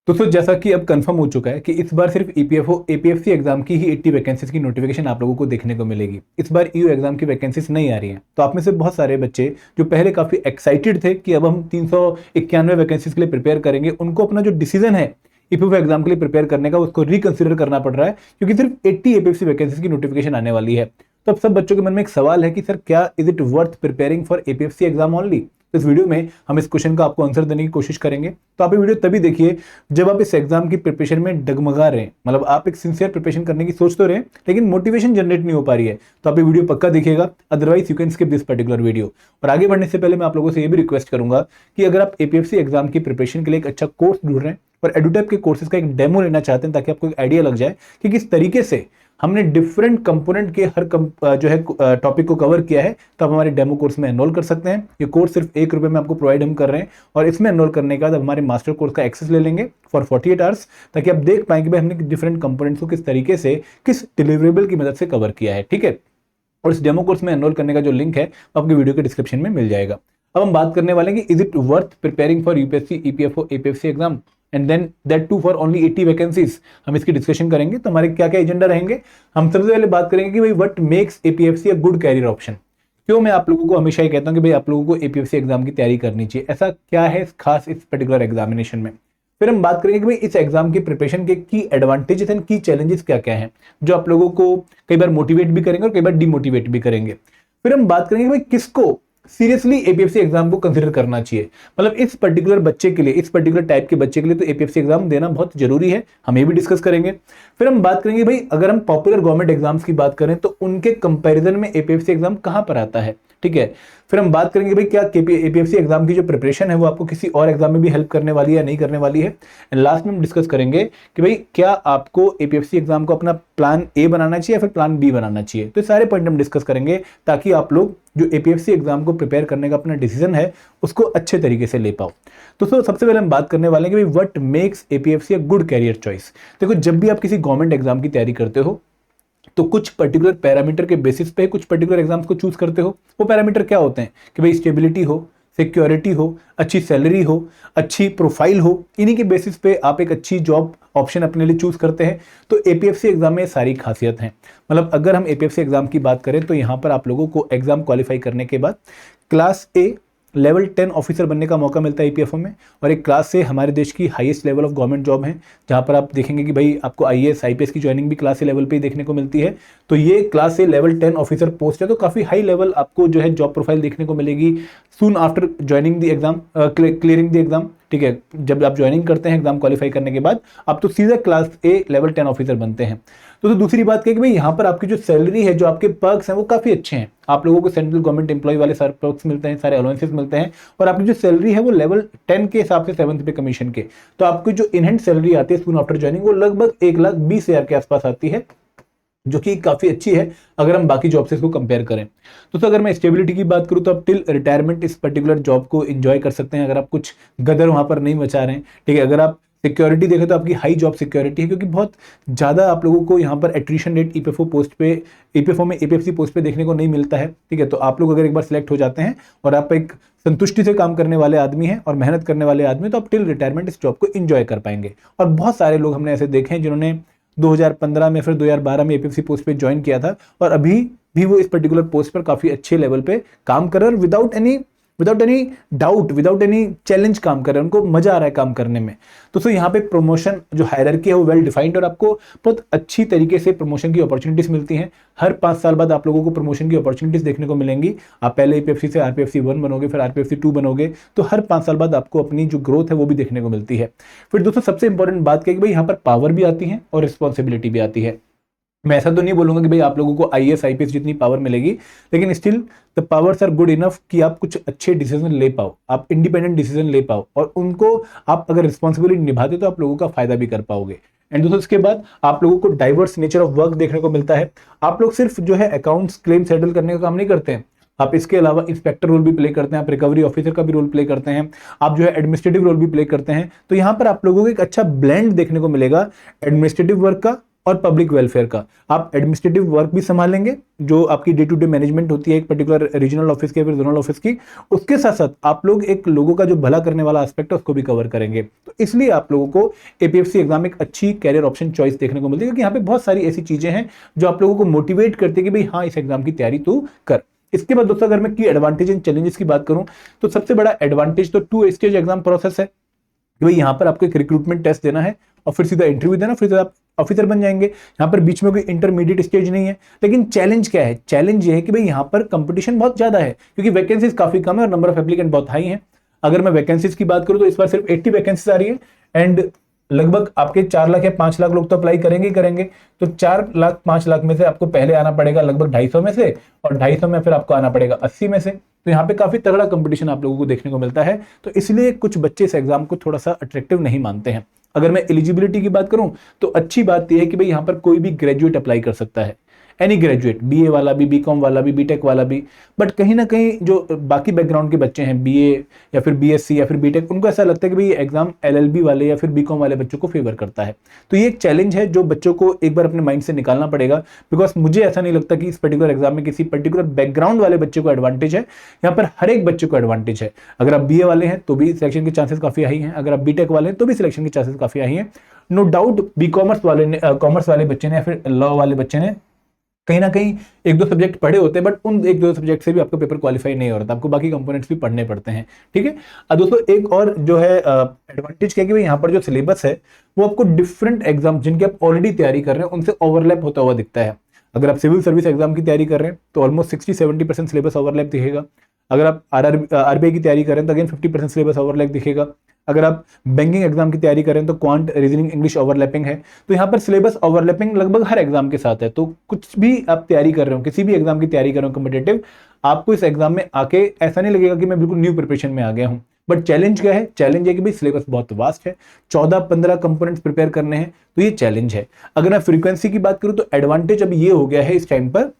दोस्तों जैसा कि अब कंफर्म हो चुका है कि इस बार सिर्फ ईपीएफओ एपीएफसी एग्जाम की ही 80 वैकेंसीज की नोटिफिकेशन आप लोगों को देखने को मिलेगी। इस बार ईयू एग्जाम की वैकेंसीज नहीं आ रही हैं। तो आप में से बहुत सारे बच्चे जो पहले काफी एक्साइटेड थे कि अब हम 391 वैकेंसीज के लिए प्रिपेयर करेंगे, उनको अपना जो डिसीजन है ईपीएफओ एग्जाम के लिए प्रिपेयर करने का उसको रिकंसिडर करना पड़ रहा है, क्योंकि सिर्फ 80 एपीएफसी वैकेंसीज की नोटिफिकेशन आने वाली है। तो अब सब बच्चों के मन में एक सवाल है कि सर क्या is it worth preparing for APFC exam only. इस वीडियो में हम इस क्वेश्चन का आपको आंसर देने की कोशिश करेंगे। तो आप ये वीडियो तभी देखिए जब आप इस एग्जाम की प्रिपरेशन में डगमगा रहे हैं, मतलब आप एक सिंसियर प्रिपरेशन करने की सोच तो रहे हैं लेकिन मोटिवेशन जनरेट नहीं हो पा रही है। तो आप ये वीडियो पक्का देखिएगा, otherwise you can skip this particular video. और आगे बढ़ने से पहले मैं आप लोगों से ये भी रिक्वेस्ट करूंगा कि अगर आप एपीएफसी एग्जाम की प्रिपरेशन के लिए एक अच्छा कोर्स ढूंढ रहे हैं और एडुटैप के कोर्सेज का एक डेमो लेना चाहते हैं ताकि आपको एक आइडिया लग जाए कि किस तरीके से हमने डिफरेंट कंपोनेंट के हर जो है टॉपिक को कवर किया है, तो आप हमारे डेमो कोर्स में एनरोल कर सकते हैं। ये कोर्स सिर्फ ₹1 में आपको प्रोवाइड हम कर रहे हैं और इसमें एनरोल करने के बाद हमारे मास्टर कोर्स का एक्सेस ले लेंगे फॉर 48 आवर्स, ताकि आप देख पाएंगे भाई हमने डिफरेंट कंपोनेंट्स को किस तरीके से किस डिलीवरेबल की मदद से कवर किया है। ठीक है, और इस डेमो कोर्स में एनरोल करने का जो लिंक है आपके वीडियो के डिस्क्रिप्शन में मिल जाएगा। अब हम बात करने वाले हैं कि is it worth preparing for UPSC EPFO APFC exam and then that too for only 80 vacancies. हम इसकी डिस्कशन करेंगे। तो हमारे क्या क्या एजेंडा रहेंगे, हम सबसे पहले बात करेंगे कि भाई what makes APFC a good career option. क्यों मैं आप लोगों को हमेशा ही कहता हूं कि भाई आप लोगों को एपीएफसी एग्जाम की तैयारी करनी चाहिए, ऐसा क्या है खास इस पर्टिकुलर एग्जामिनेशन में। फिर हम बात करेंगे कि भाई इस एग्जाम की प्रिपरेशन के की एडवांटेजेस एंड की चैलेंजेस क्या क्या हैं, जो आप लोगों को कई बार मोटिवेट भी करेंगे और कई बार डिमोटिवेट भी करेंगे। फिर हम बात करेंगे कि भाई किसको सीरियसली एपीएफसी एग्जाम को कंसीडर करना चाहिए, मतलब इस पर्टिकुलर बच्चे के लिए, इस पर्टिकुलर टाइप के बच्चे के लिए तो एपीएफसी एग्जाम देना बहुत जरूरी है, हम ये भी डिस्कस करेंगे। फिर हम बात करेंगे भाई अगर हम पॉपुलर गवर्नमेंट एग्जाम्स की बात करें तो उनके कंपैरिजन में एपीएफसी एग्जाम कहां पर आता है। ठीक है, फिर हम बात करेंगे भाई क्या एपीएफसी एग्जाम की जो प्रिपरेशन है वो आपको किसी और एग्जाम में भी हेल्प करने वाली है या नहीं करने वाली है। एंड लास्ट में हम डिस्कस करेंगे कि भाई क्या आपको एपीएफसी एग्जाम को अपना प्लान ए बनाना चाहिए या फिर प्लान बी बनाना चाहिए। तो सारे पॉइंट हम डिस्कस करेंगे ताकि आप लोग जो एपीएफसी एग्जाम को प्रिपेयर करने का अपना डिसीजन है उसको अच्छे तरीके से ले पाओ। दोस्तों सबसे पहले हम बात करने वाले हैं कि भाई what makes APFC a good career choice. देखो जब भी आप किसी गवर्नमेंट एग्जाम की तैयारी करते हो तो कुछ पर्टिकुलर पैरामीटर के बेसिस पे कुछ पर्टिकुलर एग्जाम्स को चूज करते हो। वो पैरामीटर क्या होते हैं कि भाई स्टेबिलिटी हो, सिक्योरिटी हो, अच्छी सैलरी हो, अच्छी प्रोफाइल हो, इन्हीं के बेसिस पे आप एक अच्छी जॉब ऑप्शन अपने लिए चूज करते हैं। तो एपीएफसी एग्जाम में सारी खासियत हैं। मतलब अगर हम एपीएफसी एग्जाम की बात करें तो यहाँ पर आप लोगों को एग्जाम क्वालिफाई करने के बाद क्लास ए लेवल 10 ऑफिसर बनने का मौका मिलता है ईपीएफओ में, और एक क्लास से हमारे देश की highest level of government job है जहां पर आप देखेंगे कि भाई आपको आईएएस आईपीएस की ज्वाइनिंग भी क्लास ए लेवल पे ही देखने को मिलती है। तो ये क्लास ए लेवल 10 ऑफिसर पोस्ट है, तो काफी हाई लेवल आपको जो है जॉब प्रोफाइल देखने को मिलेगी soon after joining the exam, clearing the exam. ठीक है, जब आप ज्वाइनिंग करते हैं एग्जाम क्वालिफाई करने के बाद आप तो सीधा क्लास ए लेवल 10 ऑफिसर बनते हैं। तो दूसरी बात क्या है कि भाई यहाँ पर आपकी जो सैलरी है, जो आपके पर्क्स हैं वो काफी अच्छे हैं। आप लोगों को सेंट्रल गवर्नमेंट एम्प्लॉय वाले सारे पर्क्स मिलते हैं, सारे अलाउंसेस मिलते हैं, और आपकी जो सैलरी है वो लेवल 10 के हिसाब से 7th पे कमीशन के। तो आपकी जो इनहैंड सैलरी आती है सून आफ्टर ज्वाइनिंग वो लगभग 1,20,000 के आसपास आती है, जो कि काफी अच्छी है अगर हम बाकी जॉब से इसको कंपेयर करें। तो अगर मैं स्टेबिलिटी की बात करूं तो आप टिल रिटायरमेंट इस पर्टिकुलर जॉब को एंजॉय कर सकते हैं अगर आप कुछ गदर वहां पर नहीं मचा रहे हैं। ठीक है, अगर आप सिक्योरिटी देखें तो आपकी हाई जॉब सिक्योरिटी है, क्योंकि बहुत ज़्यादा आप लोगों को यहाँ पर एट्रीशन रेट ईपीएफओ पोस्ट पे, ईपीएफओ में एपीएफसी पोस्ट पे देखने को नहीं मिलता है। ठीक है, तो आप लोग अगर एक बार सिलेक्ट हो जाते हैं और आप एक संतुष्टि से काम करने वाले आदमी हैं और मेहनत करने वाले आदमी, तो आप टिल रिटायरमेंट इस जॉब को एंजॉय कर पाएंगे। और बहुत सारे लोग हमने ऐसे देखे हैं जिन्होंने 2015 में फिर 2012 में एपीएफसी पोस्ट पे ज्वाइन किया था और अभी भी वो इस पर्टिकुलर पोस्ट पर काफी अच्छे लेवल पे काम कर रहे हैं और without any doubt, without any challenge काम कर रहे हैं, उनको मजा आ रहा है काम करने में। तो यहाँ पे प्रमोशन जो हायरार्की है वो वेल डिफाइंड और आपको बहुत अच्छी तरीके से प्रमोशन की अपॉर्चुनिटीज मिलती हैं। हर 5 साल बाद आप लोगों को प्रमोशन की अपॉर्चुनिटीज देखने को मिलेंगी। आप पहले एपीएफसी से आरपीएफसी 1 बनोगे, फिर आरपीएफसी 2 बनोगे, तो हर 5 साल बाद आपको अपनी जो ग्रोथ है वो भी देखने को मिलती है। फिर दोस्तों सबसे इंपॉर्टेंट बात क्या है कि भाई यहाँ पर पावर भी आती है और रिस्पॉन्सिबिलिटी भी आती है। मैं ऐसा तो नहीं बोलूंगा कि भाई आप लोगों को आईएएस आईपीएस जितनी पावर मिलेगी, लेकिन still the powers are good enough कि आप कुछ अच्छे डिसीजन ले पाओ, आप इंडिपेंडेंट डिसीजन ले पाओ, और उनको आप अगर रिस्पॉन्सिबिलिटी निभाते तो आप लोगों का फायदा भी कर पाओगे। एंड दोस्तों इसके बाद आप लोगों को डाइवर्स नेचर ऑफ वर्क देखने को मिलता है। आप लोग सिर्फ जो है अकाउंट्स क्लेम सेटल करने का काम नहीं करते हैं, आप इसके अलावा इंस्पेक्टर रोल भी प्ले करते हैं, आप रिकवरी ऑफिसर का भी रोल प्ले करते हैं, आप जो है एडमिनिस्ट्रेटिव रोल भी प्ले करते हैं। तो यहाँ पर आप लोगों को एक अच्छा ब्लेंड देखने को मिलेगा एडमिनिस्ट्रेटिव वर्क का और पब्लिक वेलफेयर का। आप एडमिनिस्ट्रेटिव वर्क भी संभालेंगे, जो आपकी डे टू डे मैनेजमेंट होती है एक पर्टिकुलर रीजनल ऑफिस की या फिर जोनल ऑफिस की, उसके साथ साथ आप लोग एक लोगों का जो भला करने वाला एस्पेक्ट है उसको भी कवर करेंगे। तो इसलिए आप लोगों को एपीएफसी एग्जाम एक अच्छी कैरियर ऑप्शन चॉइस देखने को मिलती है, क्योंकि यहाँ पे बहुत सारी ऐसी चीजें हैं जो आप लोगों को मोटिवेट करती है कि भाई हाँ, इस एग्जाम की तैयारी तू कर। इसके बाद दोस्तों, अगर मैं की एडवांटेज एंड चैलेंजेस की बात करूं, तो सबसे बड़ा एडवांटेज तो 2 स्टेज एग्जाम प्रोसेस है कि भाई यहाँ पर आपको एक रिक्रूटमेंट टेस्ट देना है और फिर सीधा इंटरव्यू देना, फिर आप ऑफिसर बन जाएंगे। यहाँ पर बीच में कोई इंटरमीडिएट स्टेज नहीं है। लेकिन चैलेंज क्या है? चैलेंज ये है कि भाई यहाँ पर कंपटीशन बहुत ज्यादा है, क्योंकि वैकेंसीज काफी कम है और नंबर ऑफ एप्लीकेंट बहुत हाई है। अगर मैं वैकेंसीज की बात करूं तो इस बार सिर्फ 80 वैकेंसीज आ रही है एंड लगभग आपके 4 लाख या 5 लाख लोग तो अप्लाई करेंगे ही करेंगे। तो 4 लाख 5 लाख में से आपको पहले आना पड़ेगा लगभग 250 में से, और 250 में फिर आपको आना पड़ेगा 80 में से। तो यहाँ पे काफी तगड़ा कंपटीशन आप लोगों को देखने को मिलता है। तो इसलिए कुछ बच्चे इस एग्जाम को थोड़ा सा अट्रैक्टिव नहीं मानते हैं। अगर मैं एलिजिबिलिटी की बात करूं तो अच्छी बात यह है कि भाई यहाँ पर कोई भी ग्रेजुएट अप्लाई कर सकता है, एनी ग्रेजुएट, बीए वाला भी, बीकॉम वाला भी, बीटेक वाला भी। बट कहीं ना कहीं जो बाकी बैकग्राउंड के बच्चे हैं, बीए या फिर बीएससी या फिर बीटेक, उनको ऐसा लगता है कि भाई ये एग्जाम एलएलबी वाले या फिर बीकॉम वाले बच्चों को फेवर करता है। तो ये एक चैलेंज है जो बच्चों को एक बार अपने माइंड से निकालना पड़ेगा, बिकॉज मुझे ऐसा नहीं लगता कि इस पर्टिकुलर एग्जाम में किसी पर्टिकुलर बैकग्राउंड वाले बच्चे को एडवांटेज है। यहाँ पर हर एक बच्चे को एडवांटेज है। अगर आप बीए वाले हैं तो भी सिलेक्शन के चांसेस काफी हाई हैं, अगर आप बीटेक वाले हैं तो भी सिलेक्शन के चांसेस काफी हाई हैं। नो डाउट बी कॉमर्स वाले ने, कॉमर्स वाले बच्चे ने या फिर लॉ वाले बच्चे ने कहीं ना कहीं 1-2 सब्जेक्ट पढ़े होते हैं, बट उन 1-2 सब्जेक्ट से भी आपका पेपर क्वालिफाई नहीं हो रहा था, आपको बाकी कंपोनेंट्स भी पढ़ने पड़ते हैं। ठीक है। अब दोस्तों एक और जो है एडवांटेज क्या है कि भाई यहाँ पर जो सिलेबस है वो आपको डिफरेंट एग्जाम जिनकी आप ऑलरेडी तैयारी कर रहे हैं उनसे ओवरलैप होता हुआ दिखता है। अगर आप सिविल सर्विस एग्जाम की तैयारी कर रहे हैं तो ऑलमोस्ट 60-70% सिलेबस ओवरलैप दिखेगा। अगर आप आरबीआई की तैयारी कर रहे हैं तो अगेन 50% सिलेबस ओवरलैप दिखेगा। अगर आप बैंकिंग एग्जाम की तैयारी करें तो क्वांट, रीजनिंग, इंग्लिश ओवरलैपिंग है। तो यहाँ पर सिलेबस ओवरलैपिंग लगभग हर एग्जाम के साथ है। तो कुछ भी आप तैयारी कर रहे हो, किसी भी एग्जाम की तैयारी कर रहे हो कॉम्पिटेटिव, आपको इस एग्जाम में आके ऐसा नहीं लगेगा कि मैं बिल्कुल न्यू प्रिपरेशन में आ गया हूँ। बट चैलेंज क्या है? चैलेंज है कि भाई सिलेबस बहुत वास्ट है, 14-15 कंपोनेंट्स प्रिपेयर करने हैं, तो ये चैलेंज है। अगर मैं फ्रीक्वेंसी की बात करूं तो एडवांटेज अब ये हो गया है इस टाइम पर,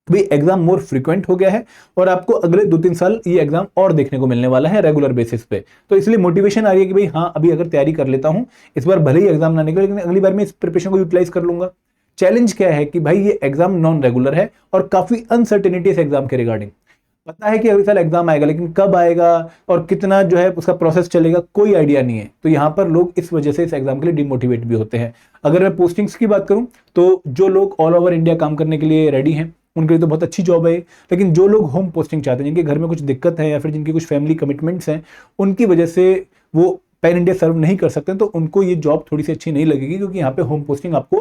भाई एग्जाम मोर फ्रीक्वेंट हो गया है और आपको अगले 2-3 साल ये एग्जाम और देखने को मिलने वाला है रेगुलर बेसिस पे। तो इसलिए मोटिवेशन आ रही है कि भाई हाँ, अभी अगर तैयारी कर लेता हूं, इस बार भले ही एग्जाम ना निकले लेकिन अगली बार मैं इस प्रिपरेशन को यूटिलाइज कर लूंगा। चैलेंज क्या है कि भाई ये एग्जाम नॉन रेगुलर है और काफी अनसर्टेनिटी इस एग्जाम के रिगार्डिंग। पता है कि अगले साल एग्जाम आएगा, लेकिन कब आएगा और कितना जो है उसका प्रोसेस चलेगा कोई आइडिया नहीं है। तो यहाँ पर लोग इस वजह से इस एग्जाम के लिए डिमोटिवेट भी होते हैं। अगर मैं पोस्टिंग्स की बात करूं तो जो लोग ऑल ओवर इंडिया काम करने के लिए रेडी हैं उनके लिए तो बहुत अच्छी जॉब है। लेकिन जो लोग होम पोस्टिंग चाहते हैं, जिनके घर में कुछ दिक्कत है या फिर जिनकी कुछ फैमिली कमिटमेंट्स हैं, उनकी वजह से वो पैन इंडिया सर्व नहीं कर सकते, तो उनको ये जॉब थोड़ी सी अच्छी नहीं लगेगी, क्योंकि यहाँ पे होम पोस्टिंग आपको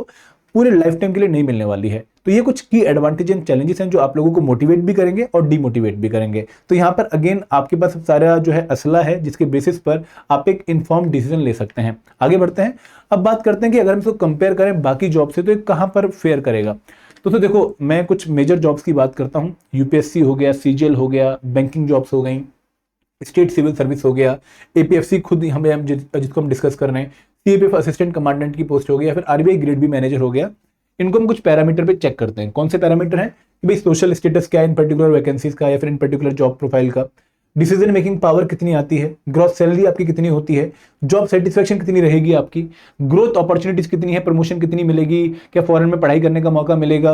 पूरे लाइफ टाइम के लिए नहीं मिलने वाली है। तो ये कुछ की एडवांटेज एंड चैलेंजेस हैं जो आप लोगों को मोटिवेट भी करेंगे और डीमोटिवेट भी करेंगे। तो यहाँ पर अगेन आपके पास सारा जो है असला है जिसके बेसिस पर आप एक इन्फॉर्म डिसीजन ले सकते हैं। आगे बढ़ते हैं। अब बात करते हैं कि अगर हम इसको कंपेयर करें बाकी जॉब से तो ये कहाँ पर फेयर करेगा। तो देखो, मैं कुछ मेजर जॉब्स की बात करता हूँ। यूपीएससी हो गया, सीजीएल हो गया, बैंकिंग जॉब्स हो गई, स्टेट सिविल सर्विस हो गया, एपीएफसी खुद हमें जिसको हम डिस्कस कर रहे हैं, सीएपीएफ असिस्टेंट कमांडेंट की पोस्ट हो गई, या फिर आरबीआई ग्रेड बी मैनेजर हो गया। इनको हम कुछ पैरामीटर पे चेक करते हैं। कौन से पैरामीटर हैं कि भाई सोशल स्टेटस क्या है इन पर्टिकुलर वैकेंसीज का या फिर इन पर्टिकुलर जॉब प्रोफाइल का, डिसीजन मेकिंग पावर कितनी आती है, ग्रॉस सैलरी आपकी कितनी होती है, जॉब सेटिस्फेक्शन कितनी रहेगी आपकी, ग्रोथ अपॉर्चुनिटीज कितनी है, प्रमोशन कितनी मिलेगी, क्या फॉरेन में पढ़ाई करने का मौका मिलेगा,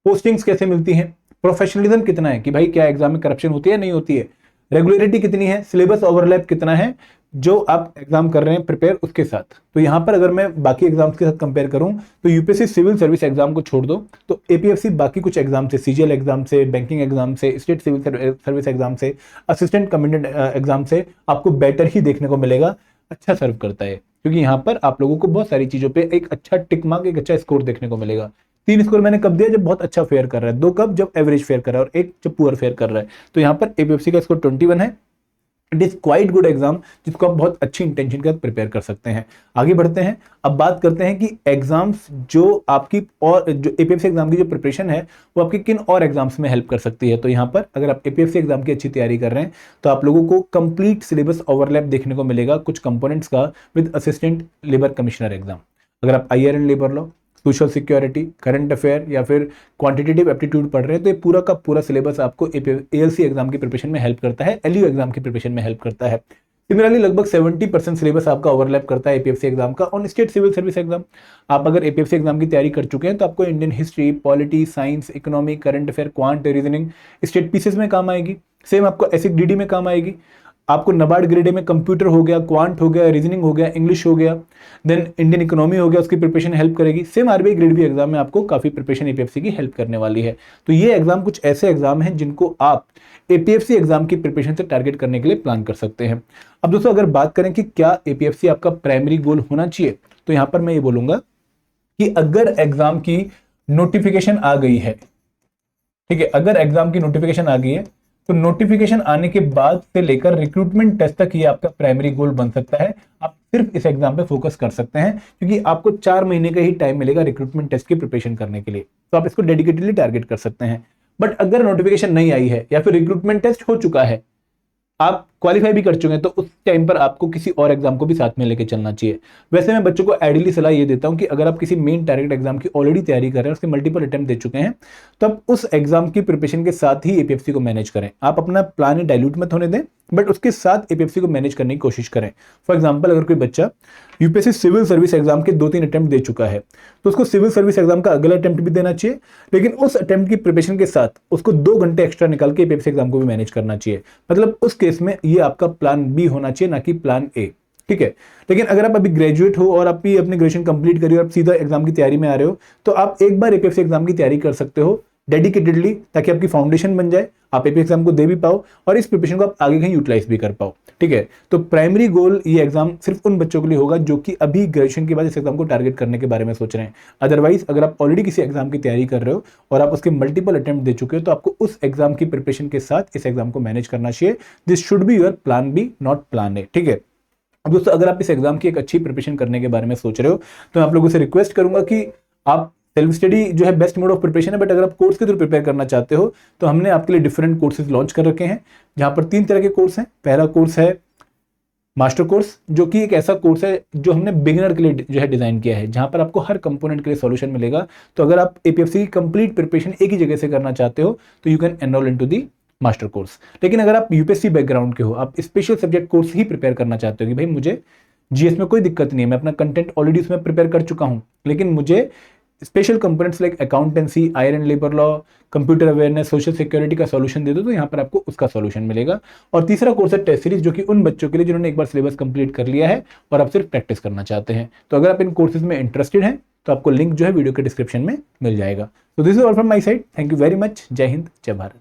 पोस्टिंग्स कैसे मिलती हैं, प्रोफेशनलिज्म कितना है कि भाई क्या एग्जाम में करप्शन होती है नहीं होती है, रेगुलरिटी कितनी है, सिलेबस ओवरलैप कितना है जो आप एग्जाम कर रहे हैं प्रिपेयर उसके साथ। तो यहां पर अगर मैं बाकी एग्जाम्स के साथ कंपेयर करूं तो यूपीएससी सिविल सर्विस एग्जाम को छोड़ दो तो एपीएफसी बाकी कुछ एग्जाम से, सीजीएल एग्जाम से, बैंकिंग एग्जाम से, स्टेट सिविल सर्विस एग्जाम से, असिस्टेंट कमांडेंट एग्जाम से आपको बेटर ही देखने को मिलेगा, अच्छा सर्व करता है। क्योंकि यहाँ पर आप लोगों को बहुत सारी चीजों पे एक अच्छा टिक मार्क, एक अच्छा स्कोर देखने को मिलेगा। 3 स्कोर मैंने कब दिया? जब बहुत अच्छा फेयर कर रहा है, 2 कब? जब एवरेज फेयर कर रहा है, और 1 जब पुअर फेयर कर रहा है। तो यहाँ पर एपीएफसी का स्कोर 21 है। It is quite good exam जिसको आप बहुत अच्छी इंटेंशन के साथ प्रिपेयर कर सकते हैं। आगे बढ़ते हैं। अब बात करते हैं कि एग्जाम्स जो आपकी और जो एपीएफसी एग्जाम की जो प्रिपरेशन है वो आपकी किन और एग्जाम्स में हेल्प कर सकती है। तो यहाँ पर अगर आप एपीएफसी एग्जाम की अच्छी तैयारी कर रहे हैं तो आप लोगों को कंप्लीट सिलेबस ओवरलैप देखने को मिलेगा कुछ कंपोनेंट्स का with assistant labour commissioner exam. अगर आप IR and labour law, social security, current affair या फिर क्वांटिटेटिव एप्टीट्यूड पढ़ रहे हैं तो ये पूरा का पूरा सिलेबस आपको एएलसी एग्जाम की प्रिपरेशन में हेल्प करता है, एलयू एग्जाम की प्रिपरेशन में हेल्प करता है। सिमिलरली लगभग 70% सिलेबस आपका ओवरलैप करता है एपीएफसी एग्जाम का on state civil service exam. आप अगर एपीएफसी एग्जाम की तैयारी कर चुके हैं तो आपको Indian history, polity, science, economy, current affair, quant, reasoning state pieces में काम आएगी। सेम आपको एसिक डीडी में काम आएगी। आपको नबार्ड ग्रेड ए में कंप्यूटर हो गया, क्वांट हो गया, रीजनिंग हो गया, इंग्लिश हो गया, देन इंडियन इकोनॉमी हो गया, उसकी प्रिपरेशन हेल्प करेगी। Same RBI grade B exam में आपको काफी प्रिपरेशन एपीएफसी की हेल्प करने वाली है। तो ये एग्जाम कुछ ऐसे एग्जाम हैं जिनको आप एपीएफसी एग्जाम की प्रिपरेशन से टारगेट करने के लिए प्लान कर सकते हैं। अब दोस्तों अगर बात करें कि क्या एपीएफसी आपका प्राइमरी गोल होना चाहिए, तो यहां पर मैं ये बोलूंगा कि अगर एग्जाम की नोटिफिकेशन आ गई है, ठीक है, अगर एग्जाम की नोटिफिकेशन आ गई है तो नोटिफिकेशन आने के बाद से लेकर रिक्रूटमेंट टेस्ट तक ये आपका प्राइमरी गोल बन सकता है। आप सिर्फ इस एग्जाम पे फोकस कर सकते हैं क्योंकि आपको 4 महीने का ही टाइम मिलेगा रिक्रूटमेंट टेस्ट की प्रिपरेशन करने के लिए, तो आप इसको डेडिकेटेडली टारगेट कर सकते हैं। बट अगर नोटिफिकेशन नहीं आई है या फिर रिक्रूटमेंट टेस्ट हो चुका है, आप क्वालिफाई भी कर चुके हैं, तो उस टाइम पर आपको किसी और एग्जाम को भी साथ में लेके चलना चाहिए। वैसे मैं बच्चों को आइडियली सलाह ये देता हूं कि अगर आप किसी मेन टारगेट एग्जाम की ऑलरेडी तैयारी कर रहे हैं, उसके मल्टीपल अटेम्प्ट दे चुके हैं, तो आप उस एग्जाम की प्रिपरेशन के साथ ही एपीएफसी को मैनेज करें। आप अपना प्लान डाइल्यूट मत होने दें, बट उसके साथ एपीएफसी को मैनेज करने की कोशिश करें। फॉर एग्जाम्पल अगर कोई बच्चा यूपीएससी सिविल सर्विस एग्जाम के 2-3 अटेम्प्ट दे चुका है, तो उसको सिविल सर्विस एग्जाम का अगला अटेम्प्ट भी देना चाहिए, लेकिन उस अटेम्प्ट की प्रिपरेशन के साथ उसको 2 घंटे एक्स्ट्रा निकाल के एपीएफसी एग्जाम को भी मैनेज करना चाहिए। मतलब उस केस में ये आपका प्लान बी होना चाहिए, ना कि प्लान ए, ठीक है। लेकिन अगर आप अभी ग्रेजुएट हो और आप भी अपने ग्रेजुएशन कंप्लीट करिए और आप सीधा एग्जाम की तैयारी में आ रहे हो, तो आप एक बार एपीएफसी एग्जाम की तैयारी कर सकते हो डेडिकेटेडली, ताकि आपकी फाउंडेशन बन जाए, आप एपीएफसी एग्जाम को दे भी पाओ और इस प्रिपरेशन को आप आगे कहीं यूटिलाइज भी कर पाओ, ठीक है। तो प्राइमरी गोल ये एग्जाम सिर्फ उन बच्चों के लिए होगा जो कि अभी ग्रेजुएशन के बाद इस एग्जाम को टारगेट करने के बारे में सोच रहे हैं। अदरवाइज अगर आप ऑलरेडी किसी एग्जाम की तैयारी कर रहे हो और आप उसके मल्टीपल अटेम्प्ट दे चुके हो, तो आपको उस एग्जाम की प्रिपरेशन के साथ इस एग्जाम को मैनेज करना चाहिए। This should be your plan B, not plan A, ठीक है। अब दोस्तों अगर आप इस एग्जाम की एक अच्छी प्रिपरेशन करने के बारे में सोच रहे हो, तो मैं आप लोगों से रिक्वेस्ट करूंगा कि आप सेल्फ स्टडी जो है बेस्ट मोड ऑफ प्रिपरेशन है, बट अगर आप कोर्स के थ्रू प्रिपेयर करना चाहते हो तो हमने आपके लिए डिफरेंट कोर्सेज लॉन्च कर रखे हैं, जहां पर 3 तरह के कोर्स हैं। पहला कोर्स है मास्टर कोर्स, जो कि एक ऐसा कोर्स है जो हमने बिगिनर के लिए जो है डिजाइन किया है, जहां पर आपको हर कंपोनेंट के लिए सॉल्यूशन मिलेगा। तो अगर आप एपीएफसी की कंप्लीट प्रिपरेशन एक ही जगह से करना चाहते हो तो you can enrol into the master course. लेकिन अगर आप यूपीएससी बैकग्राउंड के हो, आप स्पेशल सब्जेक्ट कोर्स ही प्रिपेयर करना चाहते हो कि भाई मुझे जीएस में कोई दिक्कत नहीं है, मैं अपना कंटेंट ऑलरेडी उसमें प्रिपेयर कर चुका हूं, लेकिन मुझे special components like accountancy, iron labour law, computer awareness, social security का सॉल्यूशन दे दो, तो यहाँ पर आपको उसका सॉल्यूशन मिलेगा। और तीसरा कोर्स है टेस्ट सीरीज, जो कि उन बच्चों के लिए जिन्होंने एक बार सिलेबस कंप्लीट कर लिया है और आप सिर्फ प्रैक्टिस करना चाहते हैं। तो अगर आप इन कोर्सेज में इंटरेस्टेड हैं तो आपको लिंक जो है वीडियो के डिस्क्रिप्शन में मिल जाएगा। तो this is all from my side. Thank you very much. जय हिंद, जय भारत।